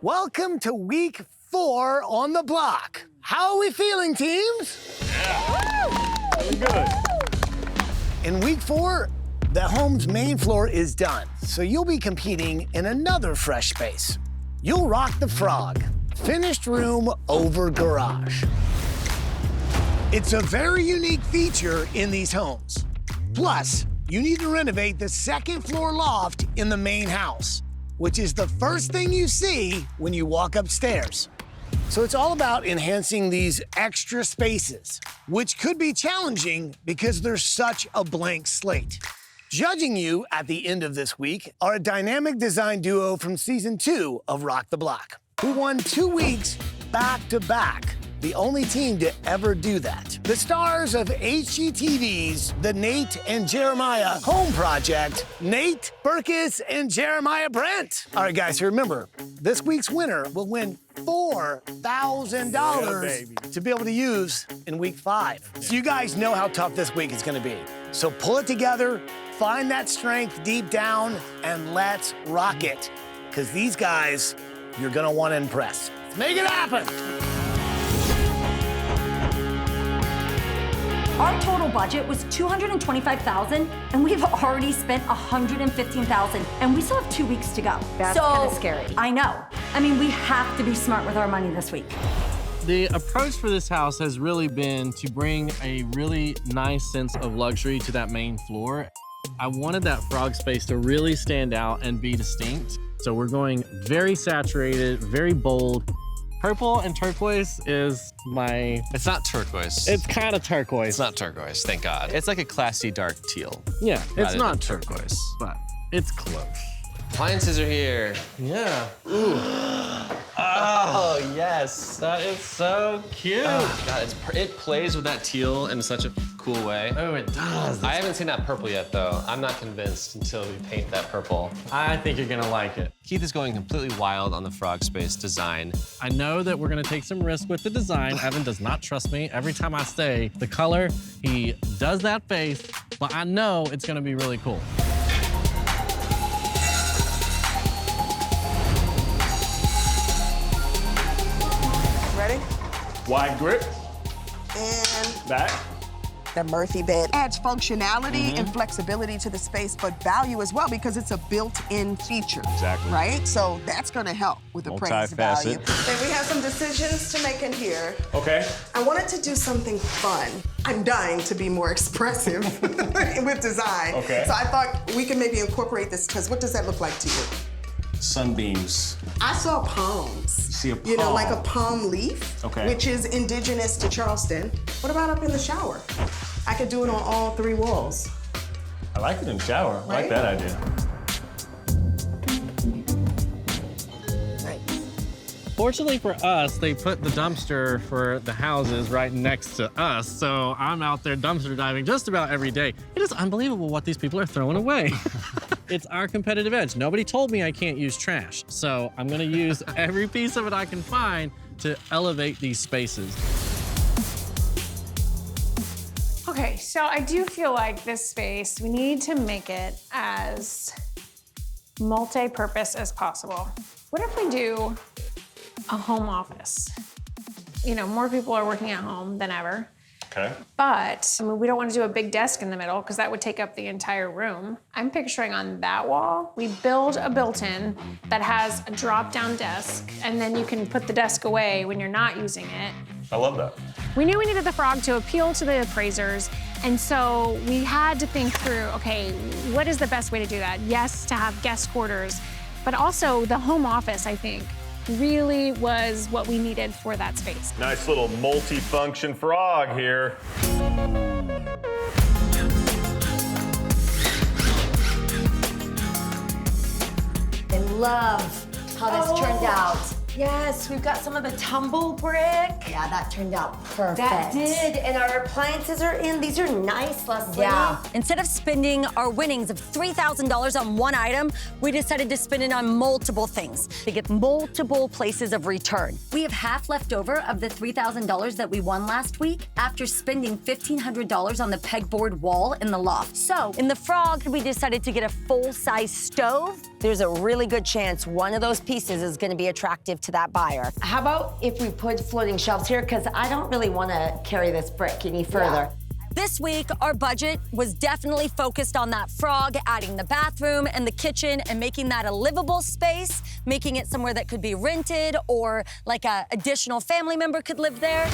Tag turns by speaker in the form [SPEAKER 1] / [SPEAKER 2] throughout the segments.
[SPEAKER 1] Welcome to week 4 on the block. How are we feeling, teams?
[SPEAKER 2] Yeah. Feeling good.
[SPEAKER 1] In week 4, the home's main floor is done, so you'll be competing in another fresh space. You'll rock the frog, finished room over garage. It's a very unique feature in these homes. Plus, you need to renovate the second floor loft in the main house, which is the first thing you see when you walk upstairs. So it's all about enhancing these extra spaces, which could be challenging because there's such a blank slate. Judging you at the end of this week are a dynamic design duo from season 2 of Rock the Block, who won 2 weeks back to back. The only team to ever do that. The stars of HGTV's The Nate and Jeremiah Home Project, Nate, Berkus, and Jeremiah Brent. All right, guys, so remember, this week's winner will win $4,000 to be able to use in week 5. So you guys know how tough this week is gonna be. So pull it together, find that strength deep down, and let's rock it. Because these guys, you're gonna wanna impress. Let's make it happen.
[SPEAKER 3] Our total budget was $225,000, and we've already spent $115,000, and we still have 2 weeks to go.
[SPEAKER 4] That's kind of scary.
[SPEAKER 3] I know. I mean, we have to be smart with our money this week.
[SPEAKER 5] The approach for this house has really been to bring a really nice sense of luxury to that main floor. I wanted that frog space to really stand out and be distinct. So we're going very saturated, very bold. Purple and turquoise is my...
[SPEAKER 6] It's not turquoise.
[SPEAKER 5] It's kind of turquoise.
[SPEAKER 6] It's not turquoise, thank God. It's like a classy dark teal.
[SPEAKER 5] Yeah, it's not
[SPEAKER 6] turquoise.
[SPEAKER 5] But it's close.
[SPEAKER 6] Appliances are here.
[SPEAKER 5] Yeah. Ooh. Oh, yes. That is so cute.
[SPEAKER 6] Oh, God, it plays with that teal in such a cool way.
[SPEAKER 5] Oh, it does.
[SPEAKER 6] I haven't seen that purple yet, though. I'm not convinced until we paint that purple.
[SPEAKER 5] I think you're gonna like it.
[SPEAKER 6] Keith is going completely wild on the frog space design.
[SPEAKER 5] I know that we're gonna take some risk with the design. Evan does not trust me. Every time I say the color, he does that face, but I know it's gonna be really cool.
[SPEAKER 4] Ready?
[SPEAKER 2] Wide grip.
[SPEAKER 4] And
[SPEAKER 2] Back.
[SPEAKER 4] the Murphy bed adds functionality and flexibility to the space, but value as well because it's a built-in feature.
[SPEAKER 2] Exactly.
[SPEAKER 4] Right? So that's gonna help with the praise value.
[SPEAKER 7] Then we have some decisions to make in here.
[SPEAKER 2] Okay.
[SPEAKER 7] I wanted to do something fun. I'm dying to be more expressive with design.
[SPEAKER 2] Okay.
[SPEAKER 7] So I thought we could maybe incorporate this, because what does that look like to you?
[SPEAKER 2] Sunbeams.
[SPEAKER 7] I saw palms.
[SPEAKER 2] You see a
[SPEAKER 7] You know,
[SPEAKER 2] palm.
[SPEAKER 7] like a palm leaf,
[SPEAKER 2] Okay.
[SPEAKER 7] which is indigenous to Charleston. What about up in the shower? I could do it on all 3 walls.
[SPEAKER 2] I like it in the shower. I like
[SPEAKER 7] Right?
[SPEAKER 2] that idea.
[SPEAKER 5] Fortunately for us, they put the dumpster for the houses right next to us, so I'm out there dumpster diving just about every day. It is unbelievable what these people are throwing away. It's our competitive edge. Nobody told me I can't use trash, so I'm gonna use every piece of it I can find to elevate these spaces.
[SPEAKER 8] Okay, so I do feel like this space, we need to make it as multi-purpose as possible. What if we do a home office? You know, more people are working at home than ever.
[SPEAKER 2] Okay.
[SPEAKER 8] But I mean, we don't want to do a big desk in the middle because that would take up the entire room. I'm picturing on that wall, we build a built-in that has a drop-down desk, and then you can put the desk away when you're not using it.
[SPEAKER 2] I love that.
[SPEAKER 8] We knew we needed the frog to appeal to the appraisers, and so we had to think through, okay, what is the best way to do that? Yes, to have guest quarters, but also the home office, I think, really was what we needed for that space.
[SPEAKER 2] Nice little multi-function frog here.
[SPEAKER 3] I love how this turned out.
[SPEAKER 9] Yes, we've got some of the tumble brick.
[SPEAKER 3] Yeah, that turned out perfect.
[SPEAKER 9] That did, and our appliances are in. These are nice, Leslie.
[SPEAKER 3] Yeah. Instead of spending our winnings of $3,000 on one item, we decided to spend it on multiple things to get multiple places of return. We have half left over of the $3,000 that we won last week after spending $1,500 on the pegboard wall in the loft. So in the frog, we decided to get a full-size stove there's a really good chance one of those pieces is gonna be attractive to that buyer.
[SPEAKER 9] How about if we put floating shelves here? Because I don't really want to carry this brick any further.
[SPEAKER 3] This week, our budget was definitely focused on that frog, adding the bathroom and the kitchen and making that a livable space, making it somewhere that could be rented or like a additional family member could live there.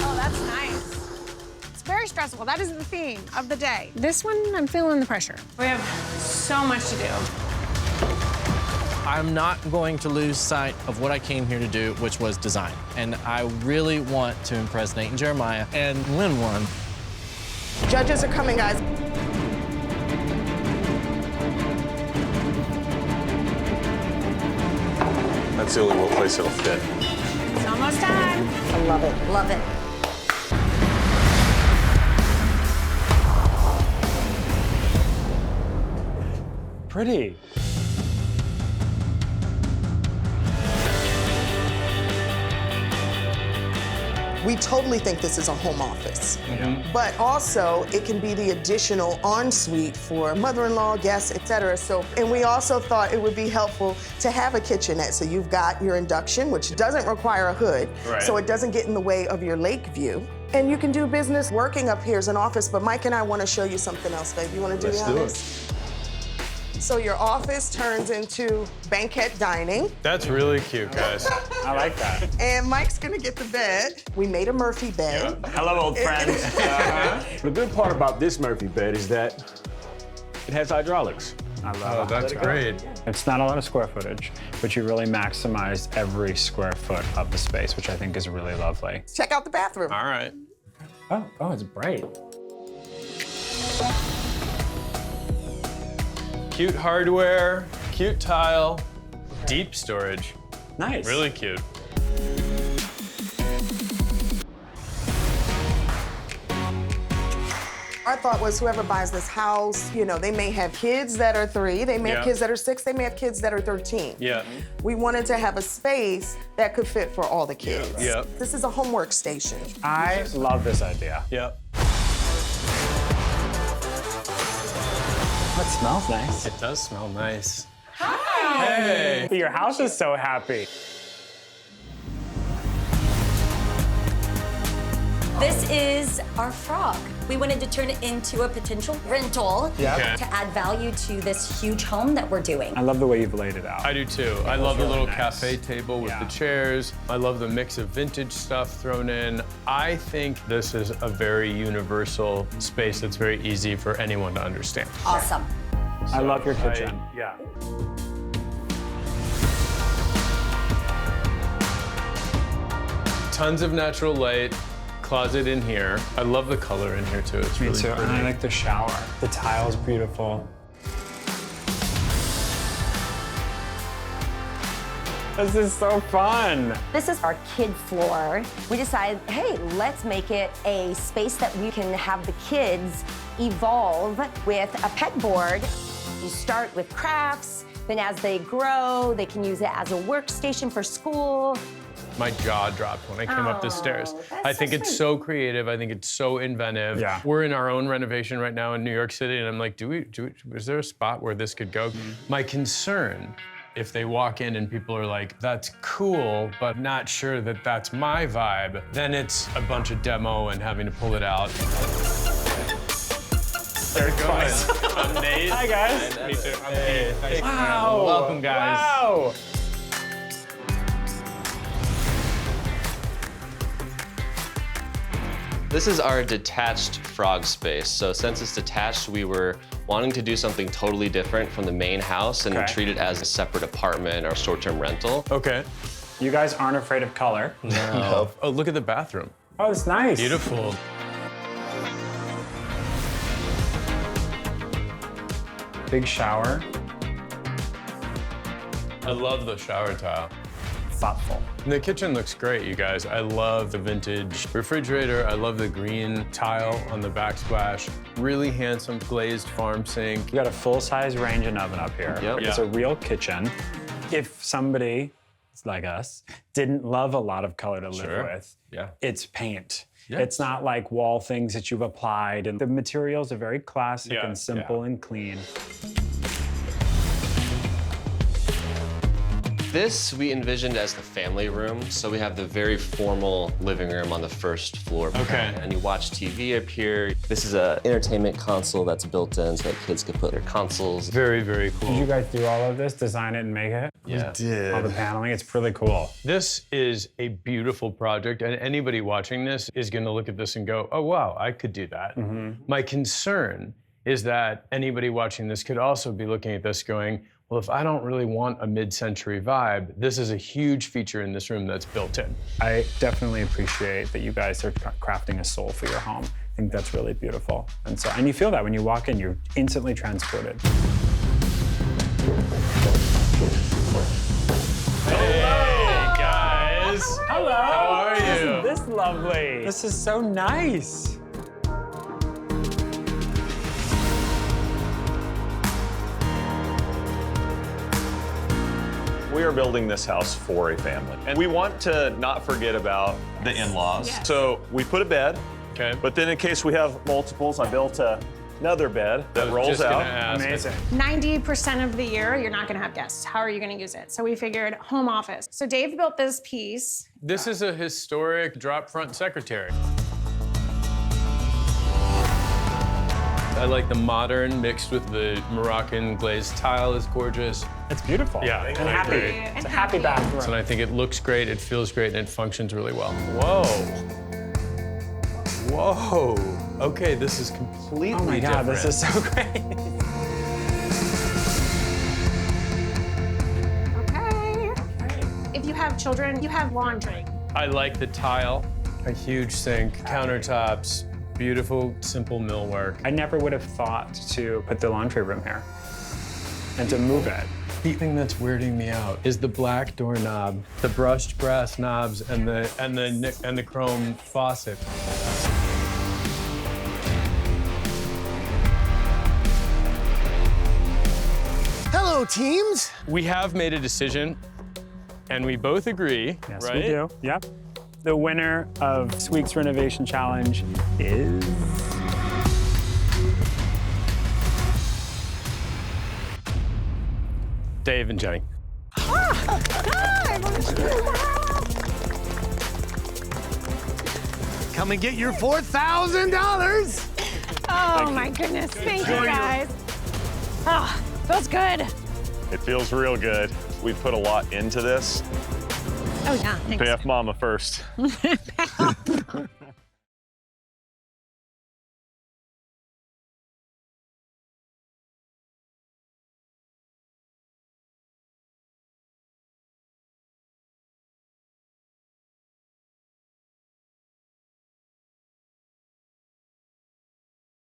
[SPEAKER 8] Oh, that's nice. It's very stressful. That is the theme of the day. This one, I'm feeling the pressure. We have so much to do.
[SPEAKER 5] I'm not going to lose sight of what I came here to do, which was design. And I really want to impress Nate and Jeremiah and win one.
[SPEAKER 4] Judges are coming, guys.
[SPEAKER 2] That's the only one place it'll fit.
[SPEAKER 8] It's almost time.
[SPEAKER 9] I love it. Love it.
[SPEAKER 10] Pretty.
[SPEAKER 4] We totally think this is a home office. But also, it can be the additional ensuite for mother-in-law, guests, etc. So, and we also thought it would be helpful to have a kitchenette. So you've got your induction, which doesn't require a hood, so it doesn't get in the way of your lake view. And you can do business working up here as an office, but Mike and I want to show you something else, babe. You want to do the honors? So your office turns into banquet dining.
[SPEAKER 6] That's really cute, guys.
[SPEAKER 10] I like that.
[SPEAKER 4] And Mike's gonna get the bed. We made a Murphy bed.
[SPEAKER 10] Hello, old friend.
[SPEAKER 11] The good part about this Murphy bed is that it has hydraulics.
[SPEAKER 10] I love it.
[SPEAKER 6] That's great.
[SPEAKER 10] It's not a lot of square footage, but you really maximize every square foot of the space, which I think is really lovely.
[SPEAKER 4] Check out the bathroom.
[SPEAKER 6] All right.
[SPEAKER 10] Oh, it's bright.
[SPEAKER 6] Cute hardware, cute tile, deep storage.
[SPEAKER 10] Nice.
[SPEAKER 6] Really cute.
[SPEAKER 4] Our thought was whoever buys this house, you know, they may have kids that are 3, they may have kids that are 6, they may have kids that are 13.
[SPEAKER 6] Yeah.
[SPEAKER 4] We wanted to have a space that could fit for all the kids.
[SPEAKER 6] Yeah.
[SPEAKER 4] This is a homework station.
[SPEAKER 10] I love this idea.
[SPEAKER 6] Yep.
[SPEAKER 10] Oh, it smells nice.
[SPEAKER 6] It does smell nice.
[SPEAKER 10] Hey! Your house is so happy.
[SPEAKER 3] This is our frog. We wanted to turn it into a potential rental
[SPEAKER 10] Yeah.
[SPEAKER 6] Okay.
[SPEAKER 3] to add value to this huge home that we're doing.
[SPEAKER 10] I love the way you've laid it out.
[SPEAKER 6] I do too. I love the
[SPEAKER 10] really
[SPEAKER 6] little
[SPEAKER 10] nice.
[SPEAKER 6] cafe table with
[SPEAKER 10] Yeah.
[SPEAKER 6] the chairs. I love the mix of vintage stuff thrown in. I think this is a very universal space that's very easy for anyone to understand.
[SPEAKER 3] Awesome.
[SPEAKER 10] I love your kitchen.
[SPEAKER 6] Yeah. Tons of natural light. Closet in here. I love the color in here too. It's
[SPEAKER 10] Me
[SPEAKER 6] really
[SPEAKER 10] too.
[SPEAKER 6] pretty.
[SPEAKER 10] And I like the shower. The tile's beautiful. This is so fun.
[SPEAKER 3] This is our kid floor. We decided, hey, let's make it a space that we can have the kids evolve with a pet board. You start with crafts, then as they grow, they can use it as a workstation for school.
[SPEAKER 6] My jaw dropped when I came up the stairs. I think it's so creative. I think it's so inventive.
[SPEAKER 10] Yeah.
[SPEAKER 6] We're in our own renovation right now in New York City, and I'm like, is there a spot where this could go? My concern, if they walk in and people are like, that's cool, but not sure that that's my vibe, then it's a bunch of demo and having to pull it out.
[SPEAKER 10] There's twice.
[SPEAKER 6] I'm Nate.
[SPEAKER 10] Hi, guys.
[SPEAKER 6] Me too. I'm Pete. Nice.
[SPEAKER 10] Wow.
[SPEAKER 6] Welcome, guys.
[SPEAKER 10] Wow.
[SPEAKER 12] This is our detached frog space. So since it's detached, we were wanting to do something totally different from the main house and treat it as a separate apartment or short-term rental.
[SPEAKER 6] Okay.
[SPEAKER 10] You guys aren't afraid of color.
[SPEAKER 6] No. Oh, look at the bathroom.
[SPEAKER 10] Oh, it's nice.
[SPEAKER 6] Beautiful.
[SPEAKER 10] Big shower.
[SPEAKER 6] I love the shower tile.
[SPEAKER 10] Thoughtful.
[SPEAKER 6] And the kitchen looks great, you guys. I love the vintage refrigerator. I love the green tile on the backsplash. Really handsome glazed farm sink.
[SPEAKER 10] You got a full-size range and oven up here.
[SPEAKER 12] Yep.
[SPEAKER 10] It's a real kitchen. If somebody like us didn't love a lot of color to live with, it's paint. It's not like wall things that you've applied, and the materials are very classic and simple and clean.
[SPEAKER 12] This we envisioned as the family room. So we have the very formal living room on the first floor.
[SPEAKER 6] Okay.
[SPEAKER 12] And you watch TV up here. This is an entertainment console that's built in so that kids can put their consoles.
[SPEAKER 6] Very, very cool.
[SPEAKER 10] Did you guys do all of this, design it and make it?
[SPEAKER 12] Yeah.
[SPEAKER 2] We did.
[SPEAKER 10] All the paneling, it's really cool.
[SPEAKER 6] This is a beautiful project, and anybody watching this is gonna look at this and go, oh, wow, I could do that. My concern is that anybody watching this could also be looking at this going, well, if I don't really want a mid-century vibe, this is a huge feature in this room that's built in.
[SPEAKER 10] I definitely appreciate that you guys are crafting a soul for your home. I think that's really beautiful. And you feel that when you walk in, you're instantly transported.
[SPEAKER 6] Hey, guys.
[SPEAKER 10] Hello.
[SPEAKER 6] How are you?
[SPEAKER 10] Isn't this lovely? This is so nice.
[SPEAKER 2] We are building this house for a family. And we want to not forget about the in-laws.
[SPEAKER 8] Yes.
[SPEAKER 2] So we put a bed,
[SPEAKER 6] Okay.
[SPEAKER 2] but then in case we have multiples, I built another bed that rolls out.
[SPEAKER 10] Amazing.
[SPEAKER 8] 90% of the year, you're not gonna have guests. How are you gonna use it? So we figured home office. So Dave built this piece.
[SPEAKER 6] This is a historic drop front secretary. I like the modern mixed with the Moroccan glazed tile is gorgeous.
[SPEAKER 10] It's beautiful.
[SPEAKER 6] Yeah,
[SPEAKER 10] and
[SPEAKER 6] I
[SPEAKER 10] happy.
[SPEAKER 6] agree.
[SPEAKER 10] It's a happy bathroom.
[SPEAKER 6] And I think it looks great, it feels great, and it functions really well. Whoa. Whoa. Okay, this is completely
[SPEAKER 10] Oh my God, this is so great.
[SPEAKER 8] Okay. If you have children, you have laundry.
[SPEAKER 6] I like the tile, a huge sink, countertops, beautiful, simple millwork.
[SPEAKER 10] I never would have thought to put the laundry room here and to move it.
[SPEAKER 6] The thing that's weirding me out is the black doorknob, the brushed brass knobs, and the chrome faucet.
[SPEAKER 1] Hello, teams.
[SPEAKER 6] We have made a decision, and we both agree,
[SPEAKER 10] Yes,
[SPEAKER 6] right?
[SPEAKER 10] we do. Yep. The winner of this week's renovation challenge is...
[SPEAKER 6] Dave and Jenny.
[SPEAKER 1] Come and get your $4,000.
[SPEAKER 8] Oh my goodness, thank you guys. Oh, feels good.
[SPEAKER 2] It feels real good. We put a lot into this.
[SPEAKER 8] Oh yeah, thanks.
[SPEAKER 2] Pay off Mama first.